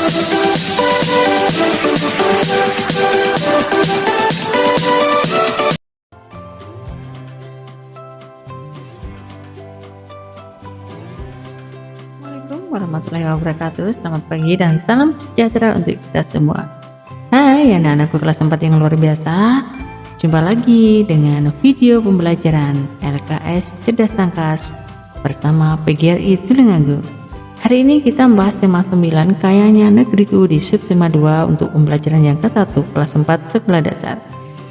Assalamualaikum warahmatullahi wabarakatuh. Selamat pagi dan salam sejahtera untuk kita semua. Hai anak-anakku kelas 4 yang luar biasa. Jumpa lagi dengan video pembelajaran LKS Cerdas Tangkas bersama PGRI Tulungagung. Hari ini kita membahas tema 9 Kayanya Negeriku di sub tema 2 untuk pembelajaran yang ke-1 kelas 4 sekolah dasar.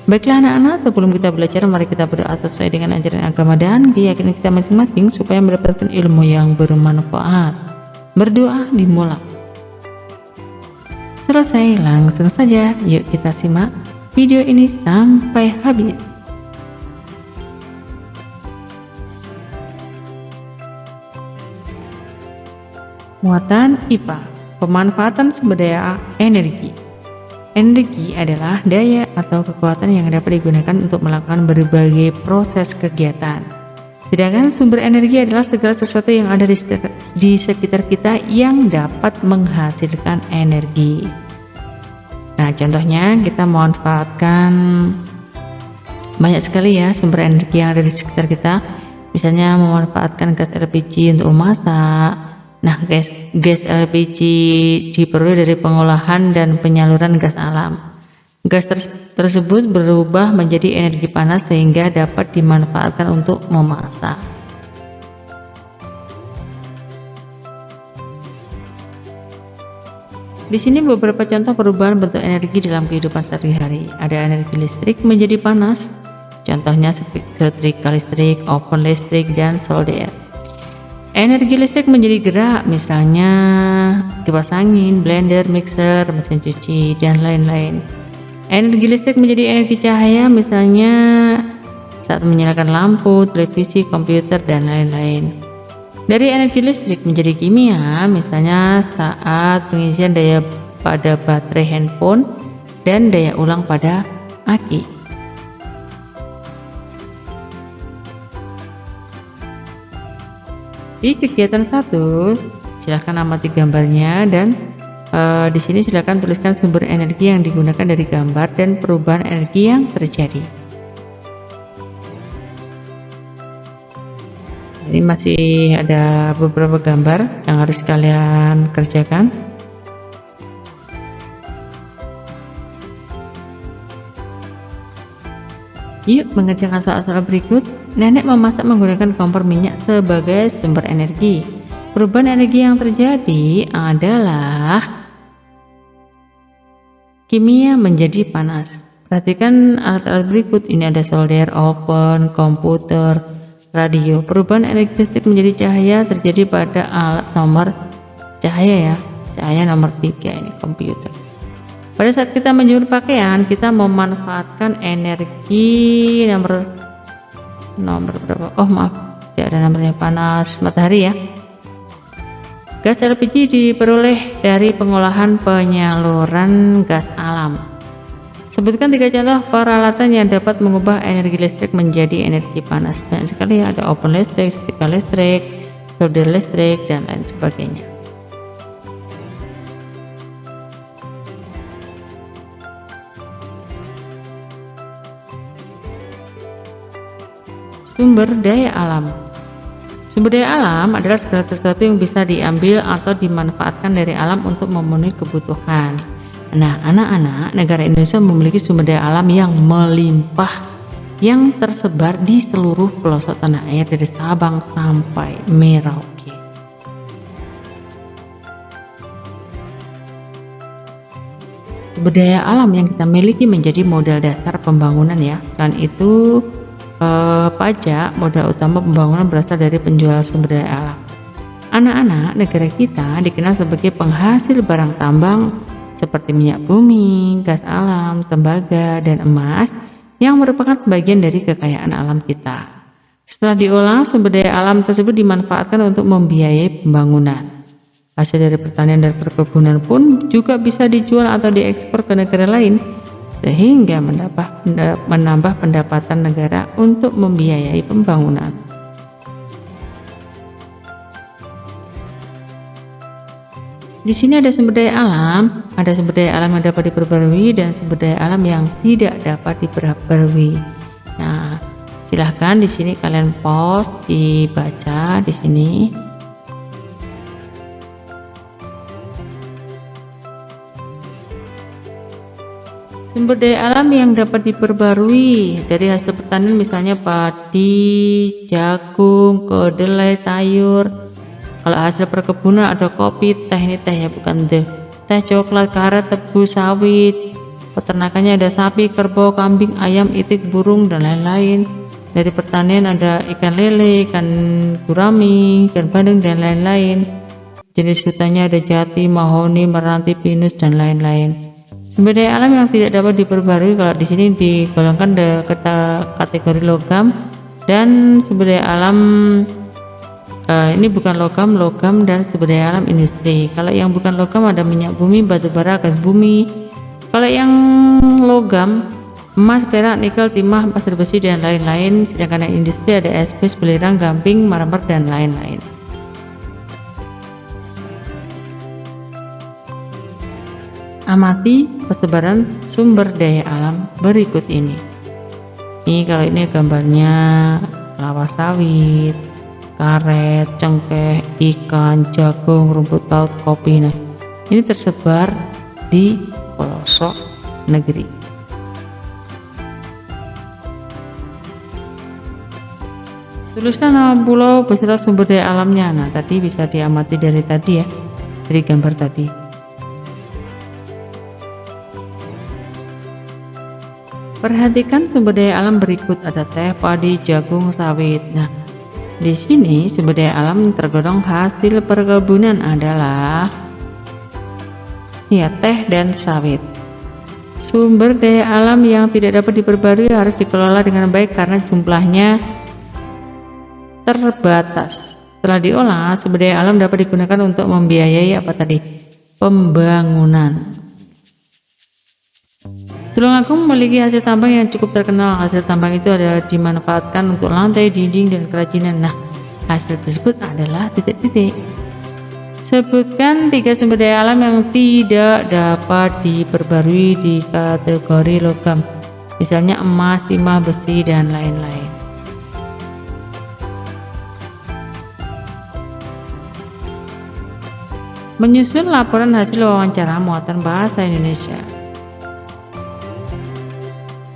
Baiklah anak-anak, sebelum kita belajar mari kita berdoa sesuai dengan ajaran agama dan keyakinan kita masing-masing supaya mendapatkan ilmu yang bermanfaat. Berdoa dimulai. Selesai, langsung saja yuk kita simak video ini sampai habis. Muatan IPA, pemanfaatan sumber daya energi. Energi adalah daya atau kekuatan yang dapat digunakan untuk melakukan berbagai proses kegiatan. Sedangkan sumber energi adalah segala sesuatu yang ada di sekitar kita yang dapat menghasilkan energi. Nah, contohnya kita memanfaatkan banyak sekali ya sumber energi yang ada di sekitar kita. Misalnya memanfaatkan gas LPG untuk memasak. Nah, gas LPG diperoleh dari pengolahan dan penyaluran gas alam. Gas tersebut berubah menjadi energi panas sehingga dapat dimanfaatkan untuk memasak. Di sini beberapa contoh perubahan bentuk energi dalam kehidupan sehari-hari. Ada energi listrik menjadi panas, contohnya setrika listrik, oven listrik, dan solder. Energi listrik menjadi gerak, misalnya kipas angin, blender, mixer, mesin cuci, dan lain-lain. Energi listrik menjadi energi cahaya, misalnya saat menyalakan lampu, televisi, komputer, dan lain-lain. Dari energi listrik menjadi kimia, misalnya saat pengisian daya pada baterai handphone dan daya ulang pada aki. Di kegiatan 1, silahkan amati gambarnya dan di sini silahkan tuliskan sumber energi yang digunakan dari gambar dan perubahan energi yang terjadi. Ini masih ada beberapa gambar yang harus kalian kerjakan. Yuk mengerjakan soal-soal berikut. Nenek memasak menggunakan kompor minyak sebagai sumber energi. Perubahan energi yang terjadi adalah kimia menjadi panas. Perhatikan alat-alat berikut. Ini ada solder, oven, komputer, radio. Perubahan energi listrik menjadi cahaya terjadi pada alat nomor cahaya ya. Cahaya nomor 3 ini komputer. Pada saat kita menjemur pakaian, kita memanfaatkan energi nomor berapa? Oh maaf, tidak ada nomornya, panas matahari ya. Gas LPG diperoleh dari pengolahan penyaluran gas alam. Sebutkan 3 contoh peralatan yang dapat mengubah energi listrik menjadi energi panas. Banyak sekali ya, ada oven listrik, setrika listrik, solder listrik, dan lain sebagainya. Sumber daya alam. Sumber daya alam adalah segala sesuatu yang bisa diambil atau dimanfaatkan dari alam untuk memenuhi kebutuhan. Nah, anak-anak, negara Indonesia memiliki sumber daya alam yang melimpah yang tersebar di seluruh pelosok tanah air dari Sabang sampai Merauke. Sumber daya alam yang kita miliki menjadi modal dasar pembangunan ya. Selain itu, pajak modal utama pembangunan berasal dari penjualan sumber daya alam. Anak-anak, negara kita dikenal sebagai penghasil barang tambang seperti minyak bumi, gas alam, tembaga, dan emas yang merupakan sebagian dari kekayaan alam kita. Setelah diolah, sumber daya alam tersebut dimanfaatkan untuk membiayai pembangunan. Hasil dari pertanian dan perkebunan pun juga bisa dijual atau diekspor ke negara lain, sehingga menambah pendapatan negara untuk membiayai pembangunan. Di sini ada sumber daya alam, yang dapat diperbarui dan sumber daya alam yang tidak dapat diperbarui. Nah, silahkan di sini kalian pause, dibaca di sini. Sumber daya alam yang dapat diperbarui dari hasil pertanian misalnya padi, jagung, kedelai, sayur. Kalau hasil perkebunan ada kopi, teh, ini teh ya bukan teh, coklat, karet, tebu, sawit. Peternakannya ada sapi, kerbau, kambing, ayam, itik, burung, dan lain-lain. Dari pertanian ada ikan lele, ikan gurami, ikan bandeng, dan lain-lain. Jenis hutannya ada jati, mahoni, meranti, pinus, dan lain-lain. Sumber daya alam yang tidak dapat diperbarui kalau di sini digolongkan ke kategori logam, dan sumber daya alam ini bukan logam dan sumber daya alam industri. Kalau yang bukan logam ada minyak bumi, batu bara, gas bumi. Kalau yang logam emas, perak, nikel, timah, pasir besi, dan lain-lain. Sedangkan yang industri ada esbes, belerang, gamping, marmer, dan lain-lain. Amati persebaran sumber daya alam berikut ini. Ini kalau ini gambarnya kelapa sawit, karet, cengkeh, ikan, jagung, rumput laut, kopi. Nah, ini tersebar di pelosok negeri. Tuliskan nama pulau beserta sumber daya alamnya. Nah, tadi bisa diamati dari tadi ya, dari gambar tadi. Perhatikan sumber daya alam berikut, ada teh, padi, jagung, sawit. Nah, di sini sumber daya alam tergolong hasil perkebunan adalah ya teh dan sawit. Sumber daya alam yang tidak dapat diperbarui harus dikelola dengan baik karena jumlahnya terbatas. Setelah diolah, sumber daya alam dapat digunakan untuk membiayai apa tadi? Pembangunan. Tulungagung memiliki hasil tambang yang cukup terkenal. Hasil tambang itu adalah dimanfaatkan untuk lantai, dinding, dan kerajinan. Nah, hasil tersebut adalah titik-titik. Sebutkan 3 sumber daya alam yang tidak dapat diperbarui di kategori logam, misalnya emas, timah, besi, dan lain-lain. Menyusun laporan hasil wawancara muatan bahasa Indonesia.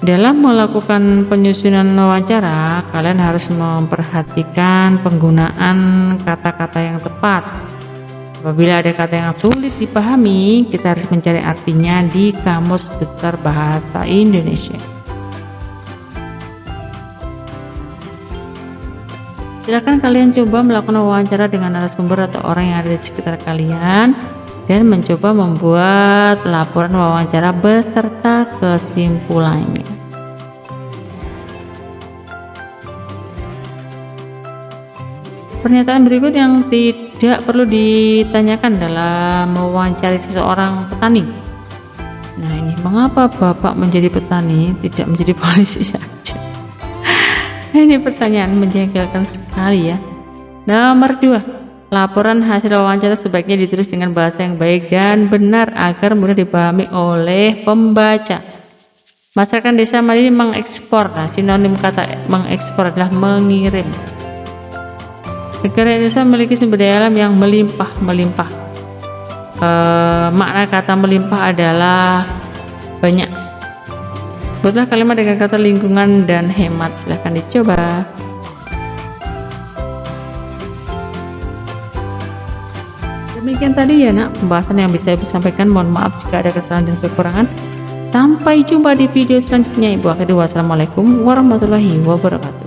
Dalam melakukan penyusunan wawancara, kalian harus memperhatikan penggunaan kata-kata yang tepat. Apabila ada kata yang sulit dipahami, kita harus mencari artinya di Kamus Besar Bahasa Indonesia. Silakan kalian coba melakukan wawancara dengan narasumber atau orang yang ada di sekitar kalian dan mencoba membuat laporan wawancara beserta kesimpulannya. Pernyataan berikut yang tidak perlu ditanyakan dalam mewawancari seseorang petani. Nah, ini mengapa Bapak menjadi petani, tidak menjadi polisi saja? Ini pertanyaan menjengkelkan sekali ya. Nomor 2, laporan hasil wawancara sebaiknya ditulis dengan bahasa yang baik dan benar agar mudah dipahami oleh pembaca. Masyarakat desa Madani mengekspor. Nah, sinonim kata mengekspor adalah mengirim. Negara Indonesia memiliki sumber daya alam yang melimpah. Makna kata melimpah adalah banyak. Buatlah kalimat dengan kata lingkungan dan hemat. Silahkan dicoba. Demikian tadi ya nak, pembahasan yang bisa ibu sampaikan. Mohon maaf jika ada kesalahan dan kekurangan. Sampai jumpa di video selanjutnya. Ibu akhiri wassalamualaikum warahmatullahi wabarakatuh.